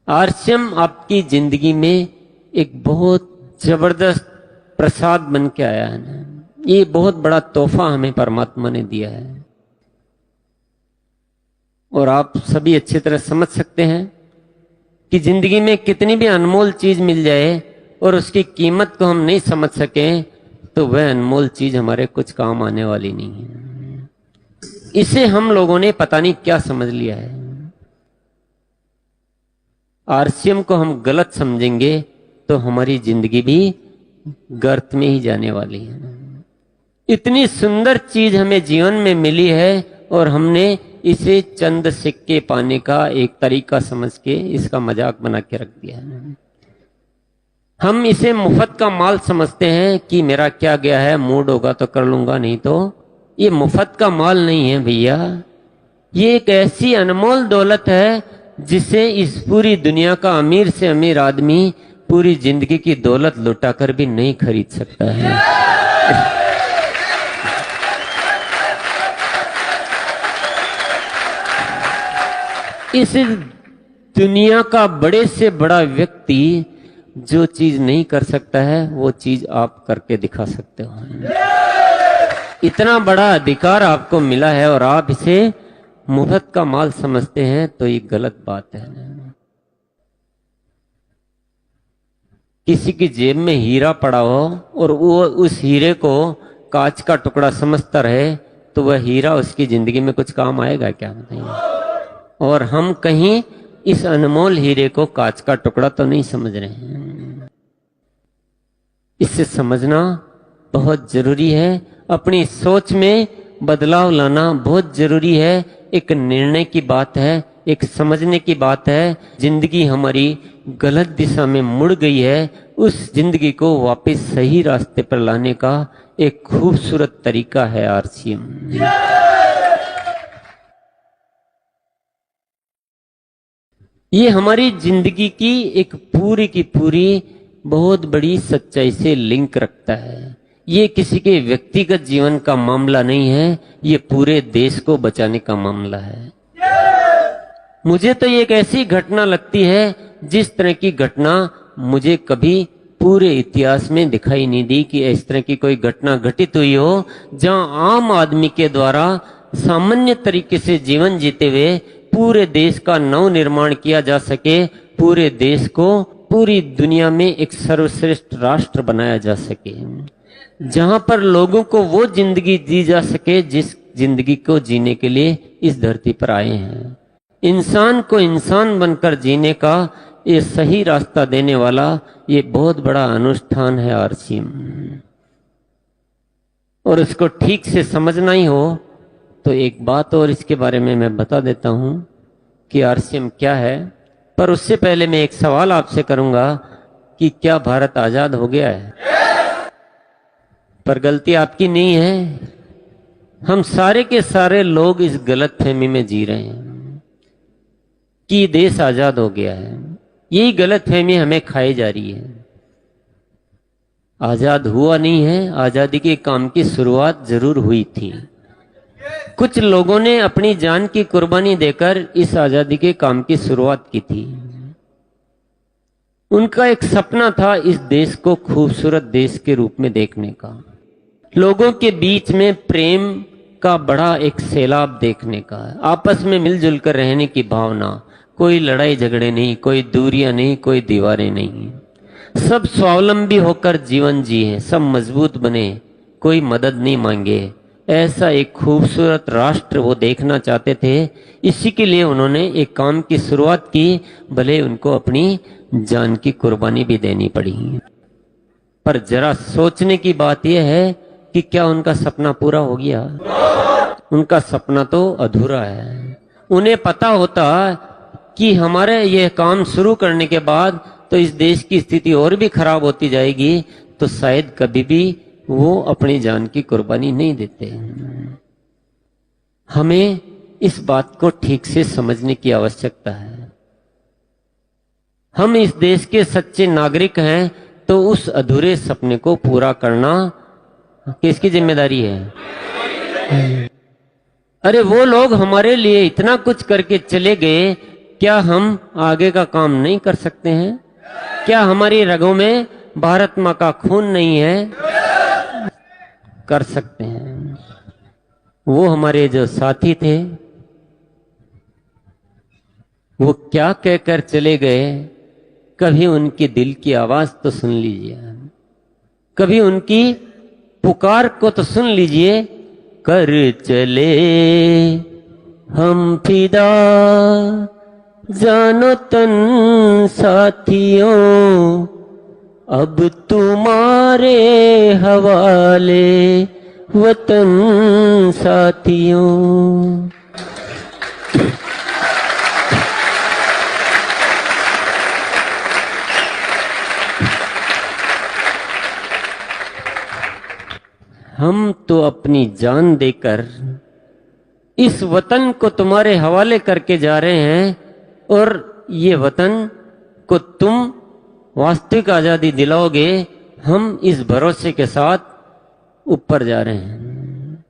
RCM आपकी जिंदगी में एक बहुत जबरदस्त प्रसाद बन के आया है ना। ये बहुत बड़ा तोहफा हमें परमात्मा ने दिया है और आप सभी अच्छी तरह समझ सकते हैं कि जिंदगी में कितनी भी अनमोल चीज मिल जाए और उसकी कीमत को हम नहीं समझ सके तो वह अनमोल चीज हमारे कुछ काम आने वाली नहीं है। इसे हम लोगों ने पता नहीं क्या समझ लिया है। आरसीएम को हम गलत समझेंगे तो हमारी जिंदगी भी गर्त में ही जाने वाली है। इतनी सुंदर चीज हमें जीवन में मिली है और हमने इसे चंद सिक्के पाने का एक तरीका समझ के इसका मजाक बना के रख दिया है। हम इसे मुफ्त का माल समझते हैं कि मेरा क्या गया है, मूड होगा तो कर लूंगा, नहीं तो। ये मुफ्त का माल नहीं है भैया, ये एक ऐसी अनमोल दौलत है जिसे इस पूरी दुनिया का अमीर से अमीर आदमी पूरी जिंदगी की दौलत लुटाकर भी नहीं खरीद सकता है। इस दुनिया का बड़े से बड़ा व्यक्ति जो चीज नहीं कर सकता है वो चीज आप करके दिखा सकते हो। इतना बड़ा अधिकार आपको मिला है और आप इसे मुफ्त का माल समझते हैं तो ये गलत बात है। किसी की जेब में हीरा पड़ा हो और वो उस हीरे को कांच का टुकड़ा समझता रहे तो वह हीरा उसकी जिंदगी में कुछ काम आएगा क्या, बताइए। और हम कहीं इस अनमोल हीरे को कांच का टुकड़ा तो नहीं समझ रहे हैं। इसे समझना बहुत जरूरी है। अपनी सोच में बदलाव लाना बहुत जरूरी है। एक निर्णय की बात है, एक समझने की बात है। जिंदगी हमारी गलत दिशा में मुड़ गई है, उस जिंदगी को वापस सही रास्ते पर लाने का एक खूबसूरत तरीका है आरसीएम। ये हमारी जिंदगी की एक पूरी की पूरी बहुत बड़ी सच्चाई से लिंक रखता है। ये किसी के व्यक्तिगत जीवन का मामला नहीं है, ये पूरे देश को बचाने का मामला है। मुझे तो ये एक ऐसी घटना लगती है जिस तरह की घटना मुझे कभी पूरे इतिहास में दिखाई नहीं दी कि इस तरह की कोई घटना घटित हुई हो जहां आम आदमी के द्वारा सामान्य तरीके से जीवन जीते हुए पूरे देश का नव निर्माण किया जा सके, पूरे देश को पूरी दुनिया में एक सर्वश्रेष्ठ राष्ट्र बनाया जा सके, जहां पर लोगों को वो जिंदगी दी जा सके जिस जिंदगी को जीने के लिए इस धरती पर आए हैं। इंसान को इंसान बनकर जीने का ये सही रास्ता देने वाला ये बहुत बड़ा अनुष्ठान है आरसीएम। और इसको ठीक से समझना ही हो तो एक बात और इसके बारे में मैं बता देता हूं कि आरसीएम क्या है। पर उससे पहले मैं एक सवाल आपसे करूंगा कि क्या भारत आजाद हो गया है? पर गलती आपकी नहीं है। हम सारे के सारे लोग इस गलतफहमी में जी रहे हैं कि देश आजाद हो गया है। यही गलतफहमी हमें खाई जा रही है। आजाद हुआ नहीं है, आजादी के काम की शुरुआत जरूर हुई थी। कुछ लोगों ने अपनी जान की कुर्बानी देकर इस आजादी के काम की शुरुआत की थी। उनका एक सपना था इस देश को खूबसूरत देश के रूप में देखने का, लोगों के बीच में प्रेम का बड़ा एक सैलाब देखने का, आपस में मिलजुल कर रहने की भावना, कोई लड़ाई झगड़े नहीं, कोई दूरियां नहीं, कोई दीवारें नहीं, सब स्वावलंबी होकर जीवन जिए, सब मजबूत बने, कोई मदद नहीं मांगे। ऐसा एक खूबसूरत राष्ट्र वो देखना चाहते थे। इसी के लिए उन्होंने एक काम की शुरुआत की, भले उनको अपनी जान की कुर्बानी भी देनी पड़ी। पर जरा सोचने की बात यह है कि क्या उनका सपना पूरा हो गया? उनका सपना तो अधूरा है। उन्हें पता होता कि हमारे यह काम शुरू करने के बाद तो इस देश की स्थिति और भी खराब होती जाएगी, तो शायद कभी भी वो अपनी जान की कुर्बानी नहीं देते। हमें इस बात को ठीक से समझने की आवश्यकता है। हम इस देश के सच्चे नागरिक हैं, तो उस अधूरे सपने को पूरा करना किसकी जिम्मेदारी है? अरे वो लोग हमारे लिए इतना कुछ करके चले गए क्या हम आगे का काम नहीं कर सकते हैं? क्या हमारी रगों में भारत मां का खून नहीं है? कर सकते हैं। वो हमारे जो साथी थे, वो क्या कहकर चले गए, कभी उनकी दिल की आवाज तो सुन लीजिए, कभी उनकी पुकार को तो सुन लीजिए। कर चले हम फिदा जानो तन साथियों, अब तुम्हारे हवाले वतन साथियों। हम तो अपनी जान देकर इस वतन को तुम्हारे हवाले करके जा रहे हैं, और ये वतन को तुम वास्तविक आजादी दिलाओगे, हम इस भरोसे के साथ ऊपर जा रहे हैं।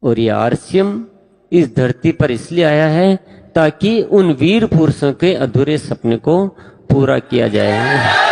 और ये आरसीएम इस धरती पर इसलिए आया है ताकि उन वीर पुरुषों के अधूरे सपने को पूरा किया जाए।